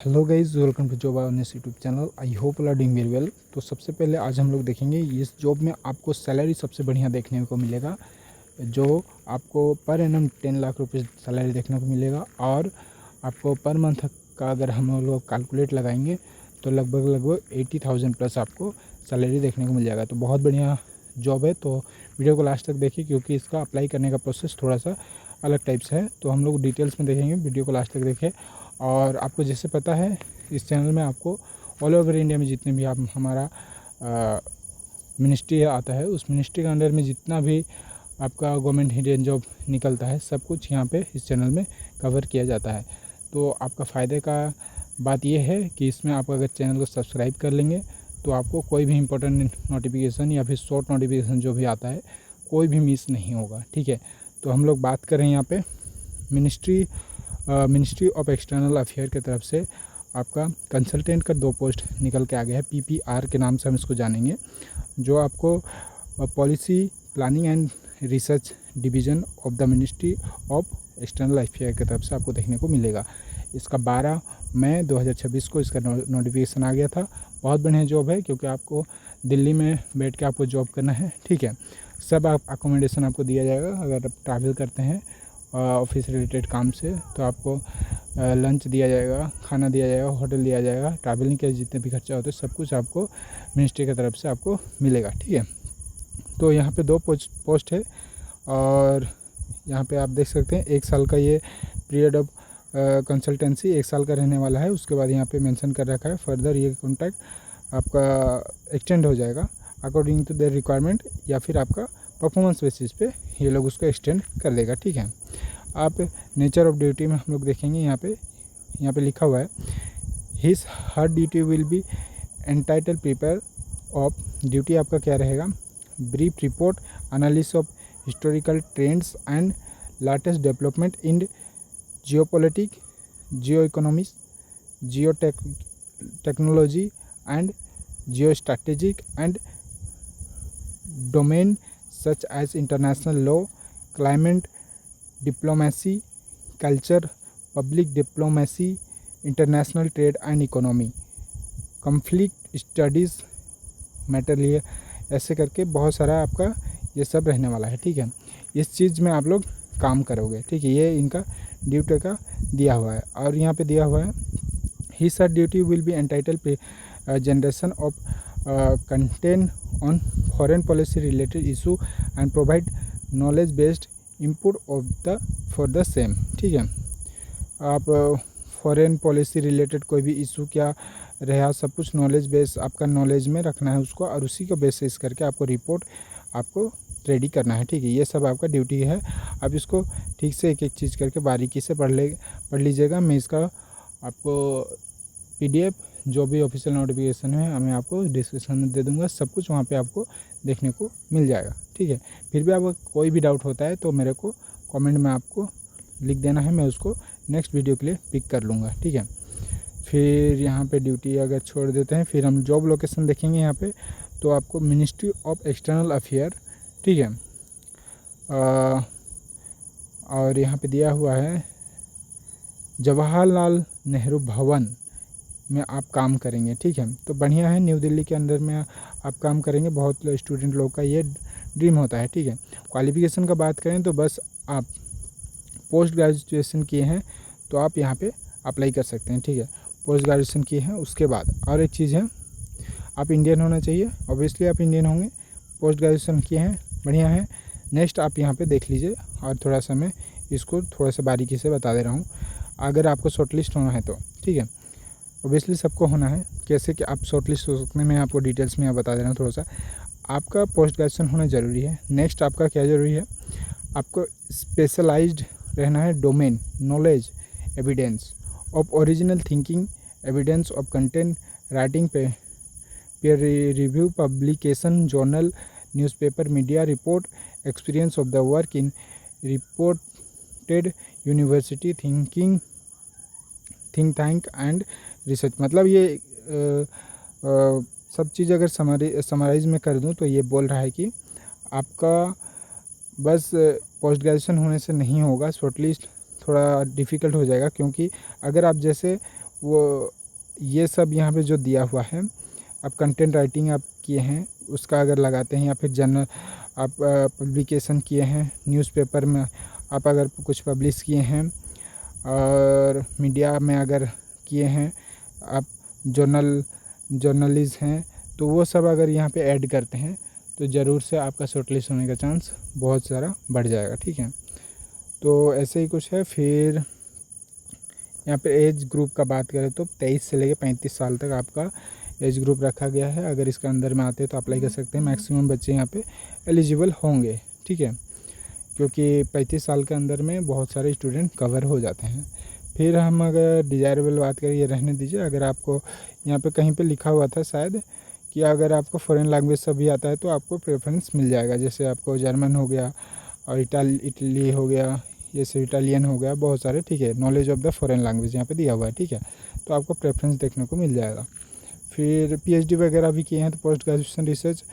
Hello guys, welcome to job awareness YouTube channel. I hope you are doing very well. तो सबसे पहले आज हम लोग देखेंगे इस जॉब में आपको सैलरी सबसे बढ़िया देखने को मिलेगा, जो आपको पर एनम 10 लाख रुपए सैलरी देखने को मिलेगा। और आपको पर मंथ का अगर हम लोग कैलकुलेट लगाएंगे तो लगभग 80,000 प्लस आपको सैलरी देखने को मिल जाएगा। तो बहुत बढ़िया जॉब है। तो वीडियो को लास्ट तक देखिए, क्योंकि इसका अप्लाई करने का प्रोसेस थोड़ा सा अलग टाइप से है। तो हम लोग डिटेल्स में देखेंगे, वीडियो को लास्ट तक देखें। और आपको जैसे पता है, इस चैनल में आपको ऑल ओवर इंडिया में जितने भी आप हमारा मिनिस्ट्री आता है, उस मिनिस्ट्री के अंडर में जितना भी आपका गवर्नमेंट हिडन जॉब निकलता है, सब कुछ यहाँ पे इस चैनल में कवर किया जाता है। तो आपका फ़ायदे का बात यह है कि इसमें आप अगर चैनल को सब्सक्राइब कर लेंगे तो आपको कोई भी इंपॉर्टेंट नोटिफिकेशन या फिर शॉर्ट नोटिफिकेशन जो भी आता है, कोई भी मिस नहीं होगा। ठीक है। तो हम लोग बात करें यहाँ पे मिनिस्ट्री ऑफ एक्सटर्नल अफेयर की तरफ से आपका कंसल्टेंट का 2 पोस्ट निकल के आ गया है। PPR के नाम से हम इसको जानेंगे, जो आपको policy planning and research division of the ministry of external affair की तरफ से आपको देखने को मिलेगा। इसका 12 मई 2026 को इसका नोटिफिकेशन आ गया था। बहुत बढ़िया जॉब है, क्योंकि आपको दिल्ली में बैठ के आपको जॉब करना है। ठीक है। सब आप अकोमोडेशन आपको दिया जाएगा। अगर आप ट्रैवल करते हैं ऑफिस रिलेटेड काम से, तो आपको लंच दिया जाएगा, खाना दिया जाएगा, होटल दिया जाएगा, ट्रैवलिंग के जितने भी खर्चा होते हैं सब कुछ आपको मिनिस्ट्री की तरफ से आपको मिलेगा। ठीक है। तो यहाँ पे 2 पोस्ट है, और यहाँ पे आप देख सकते हैं 1 साल का ये पीरियड ऑफ कंसल्टेंसी 1 साल का रहने वाला है। उसके बाद यहाँ पे मेंशन कर रखा है फर्दर ये कॉन्ट्रैक्ट आपका एक्सटेंड हो जाएगा अकॉर्डिंग टू द रिक्वायरमेंट, या फिर आपका परफॉर्मेंस बेसिस पे ये लोग उसको एक्सटेंड कर देगा। ठीक है। आप नेचर ऑफ ड्यूटी में हम लोग देखेंगे, यहाँ पे लिखा हुआ है his her duty will be entitle prepare of duty. आपका क्या रहेगा? Brief report analysis of historical trends and latest development in geopolitic, geoeconomics, geotechnology and geostrategic and domain such as international law, climate diplomacy, culture, public diplomacy, international trade and economy, conflict studies, metal, ऐसे करके बहुत सारा आपका ये सब रहने वाला है। ठीक है। इस चीज़ में आप लोग काम करोगे। ठीक है। ये इनका ड्यूटी का दिया हुआ है। और यहाँ पे दिया हुआ है ही sir duty will be entitle generation of content on foreign policy related issue and provide knowledge based input of the for the same. ठीक है। आप फॉरेन पॉलिसी रिलेटेड कोई भी इशू क्या रहा, सब कुछ नॉलेज बेस आपका नॉलेज में रखना है उसको, और उसी को बेसिस करके आपको रिपोर्ट आपको रेडी करना है। ठीक है। ये सब आपका ड्यूटी है। आप इसको ठीक से एक एक चीज़ करके बारीकी से पढ़ लीजिएगा। मैं इसका आपको PDF जो भी ऑफिशियल नोटिफिकेशन है मैं आपको डिस्क्रिप्शन में दे दूंगा। सब कुछ वहाँ पे आपको देखने को मिल जाएगा। ठीक है। फिर भी आपको कोई भी डाउट होता है तो मेरे को कमेंट में आपको लिख देना है, मैं उसको नेक्स्ट वीडियो के लिए पिक कर लूँगा। ठीक है। फिर यहाँ पे ड्यूटी अगर छोड़ देते हैं, फिर हम जॉब लोकेशन देखेंगे यहाँ पे। तो आपको मिनिस्ट्री ऑफ एक्सटर्नल अफेयर, ठीक है, और यहाँ पे दिया हुआ है जवाहरलाल नेहरू भवन में आप काम करेंगे। ठीक है। तो बढ़िया है, न्यू दिल्ली के अंदर में आप काम करेंगे। बहुत स्टूडेंट लोग का ये ड्रीम होता है। ठीक है। क्वालिफिकेशन का बात करें तो बस आप पोस्ट ग्रेजुएशन किए हैं तो आप यहाँ पे अप्लाई कर सकते हैं। ठीक है। पोस्ट ग्रेजुएशन किए हैं, उसके बाद और एक चीज़ है, आप इंडियन होना चाहिए। ऑब्वियसली आप इंडियन होंगे। पोस्ट ग्रेजुएशन किए हैं, बढ़िया है। नेक्स्ट आप यहाँ पे देख लीजिए, और थोड़ा सा मैं इसको थोड़ा सा बारीकी से बता दे रहा हूँ। अगर आपको शॉर्टलिस्ट होना है तो ठीक है, ऑब्वियसली सबको होना है। कैसे कि आप शॉर्टलिस्ट हो सकते हैं, मैं आपको डिटेल्स में बता दे रहा हूँ थोड़ा सा। आपका पोस्ट ग्रेजुएशन होना ज़रूरी है। नेक्स्ट आपका क्या ज़रूरी है? आपको स्पेशलाइज्ड रहना है, domain knowledge, evidence of original thinking, evidence of content writing पे peer review publication, journal, newspaper, media report, experience of the work in reported university think tank and research। मतलब ये सब चीज़ अगर समराइज में कर दूं तो ये बोल रहा है कि आपका बस पोस्ट ग्रेजुएशन होने से नहीं होगा, शॉर्टलिस्ट थोड़ा डिफ़िकल्ट हो जाएगा। क्योंकि अगर आप जैसे वो ये सब यहाँ पे जो दिया हुआ है, आप कंटेंट राइटिंग आप किए हैं उसका अगर लगाते हैं, या फिर जर्नल आप पब्लिकेशन किए हैं, न्यूज़पेपर में आप अगर कुछ पब्लिश किए हैं, और मीडिया में अगर किए हैं, आप जर्नलिस्ट हैं, तो वो सब अगर यहाँ पे ऐड करते हैं तो ज़रूर से आपका शॉर्टलिस्ट होने का चांस बहुत सारा बढ़ जाएगा। ठीक है, तो ऐसे ही कुछ है। फिर यहाँ पे एज ग्रुप का बात करें तो 23 से लेकर 35 साल तक आपका एज ग्रुप रखा गया है। अगर इसके अंदर में आते हैं तो अप्लाई कर सकते हैं। मैक्सिमम बच्चे यहाँ पे एलिजिबल होंगे। ठीक है, क्योंकि 35 साल के अंदर में बहुत सारे स्टूडेंट कवर हो जाते हैं। फिर हम अगर डिज़ायरेबल बात करें, ये रहने दीजिए। अगर आपको यहाँ पे कहीं पे लिखा हुआ था शायद कि अगर आपको फॉरेन लैंग्वेज सभी आता है तो आपको प्रेफरेंस मिल जाएगा। जैसे आपको जर्मन हो गया और इटली हो गया, जैसे इटालियन हो गया, बहुत सारे। ठीक है, knowledge of the foreign language यहाँ पे दिया हुआ है। ठीक है, तो आपको प्रेफरेंस देखने को मिल जाएगा। फिर पीएचडी वगैरह भी किए हैं तो post graduation research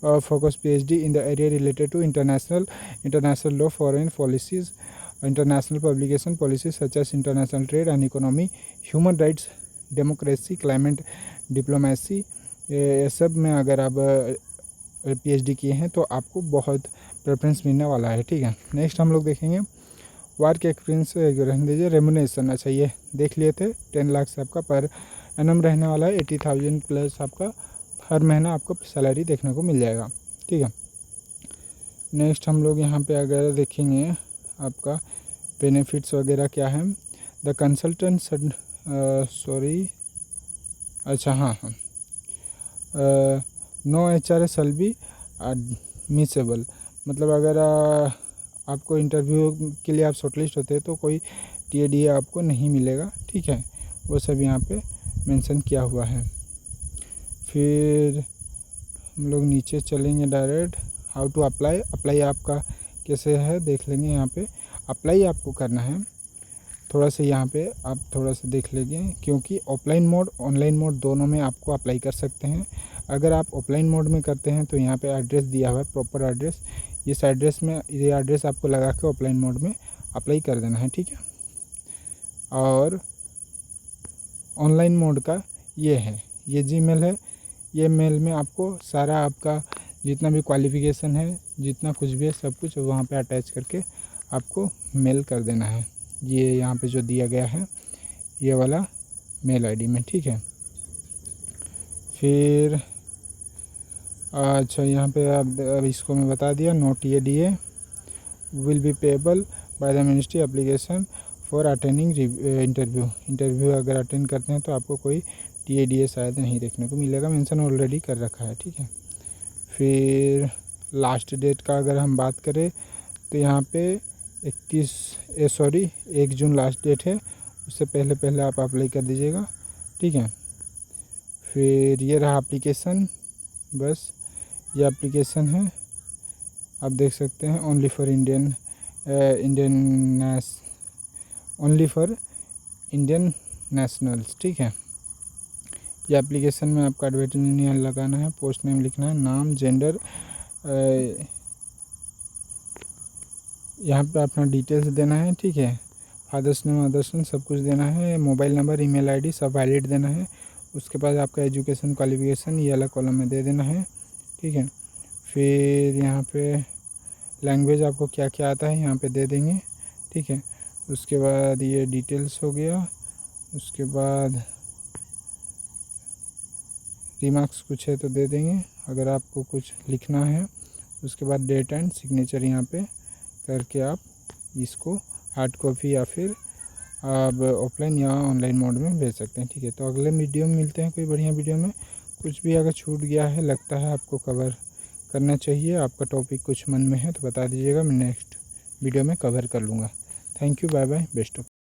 focus PhD in the area related to international law, foreign policies, international publication policies such as international trade and economy, human rights, democracy, climate diplomacy, ये सब में अगर आप पीएचडी किए हैं तो आपको बहुत प्रेफरेंस मिलने वाला है। ठीक है, नेक्स्ट हम लोग देखेंगे वर्क एक्सपीरियंस रहने दीजिए। रेमुनेशन, अच्छा ये देख लिए थे, 10 लाख से आपका पर एनम रहने वाला है। 80,000 प्लस आपका हर महीना आपको सैलरी देखने को मिल जाएगा। ठीक है, नेक्स्ट हम लोग यहाँ पे अगर देखेंगे आपका बेनिफिट्स वगैरह क्या है। द कंसल्टेंट अच्छा हाँ, no HR shall be admissible, मतलब अगर आपको इंटरव्यू के लिए आप शॉर्टलिस्ट होते हैं तो कोई TADA आपको नहीं मिलेगा। ठीक है, वो सब यहाँ पे मेंशन किया हुआ है। फिर हम लोग नीचे चलेंगे डायरेक्ट। हाउ टू अप्लाई आपका कैसे है देख लेंगे। यहाँ पे अप्लाई आपको करना है, थोड़ा सा यहाँ पे आप थोड़ा सा देख लेंगे, क्योंकि ऑफलाइन मोड ऑनलाइन मोड दोनों में आपको अप्लाई कर सकते हैं। अगर आप ऑफलाइन मोड में करते हैं तो यहाँ पे एड्रेस दिया हुआ है, प्रॉपर एड्रेस। इस एड्रेस में ये एड्रेस आपको लगा के ऑफलाइन मोड में अप्लाई कर देना है। ठीक है, और ऑनलाइन मोड का ये है, ये जीमेल है। ये मेल में आपको सारा आपका जितना भी क्वालिफ़िकेशन है, जितना कुछ भी है, सब कुछ वहाँ पे अटैच करके आपको मेल कर देना है। ये यहाँ पे जो दिया गया है ये वाला मेल आईडी में। ठीक है, फिर अच्छा यहाँ पे अब इसको मैं बता दिया। No TADA will be payable by the ministry application for attending interview अगर अटेंड करते हैं तो आपको कोई TADA शायद नहीं देखने को मिलेगा, मेंशन ऑलरेडी कर रखा है। ठीक है, फिर लास्ट डेट का अगर हम बात करें तो यहाँ पे 1 जून लास्ट डेट है, उससे पहले आप अप्लाई कर दीजिएगा। ठीक है, फिर ये रहा एप्लीकेशन, बस ये एप्लीकेशन है, आप देख सकते हैं। Only for Indian nationals. ठीक है, ये एप्लीकेशन में आपका एडवर्टाइजमेंट लगाना है, पोस्ट नेम लिखना है, नाम, जेंडर, यहाँ पे अपना डिटेल्स देना है। ठीक है, फादर्स नेम, मदर्स नेम सब कुछ देना है, मोबाइल नंबर, ईमेल आईडी सब वैलिड देना है। उसके बाद आपका एजुकेशन क्वालिफिकेशन ये अलग कॉलम में दे देना है। ठीक है, फिर यहाँ पे लैंग्वेज आपको क्या क्या आता है यहाँ पे दे देंगे। ठीक है, उसके बाद ये डिटेल्स हो गया। उसके बाद रिमार्क्स कुछ है तो दे देंगे अगर आपको कुछ लिखना है। उसके बाद डेट एंड सिग्नेचर यहाँ पे करके आप इसको हार्ड कॉपी या फिर आप ऑफलाइन या ऑनलाइन मोड में भेज सकते हैं। ठीक है, तो अगले वीडियो में मिलते हैं कोई बढ़िया वीडियो में। कुछ भी अगर छूट गया है, लगता है आपको कवर करना चाहिए, आपका टॉपिक कुछ मन में है तो बता दीजिएगा, मैं नेक्स्ट वीडियो में कवर कर लूँगा। Thank you, bye bye, best of.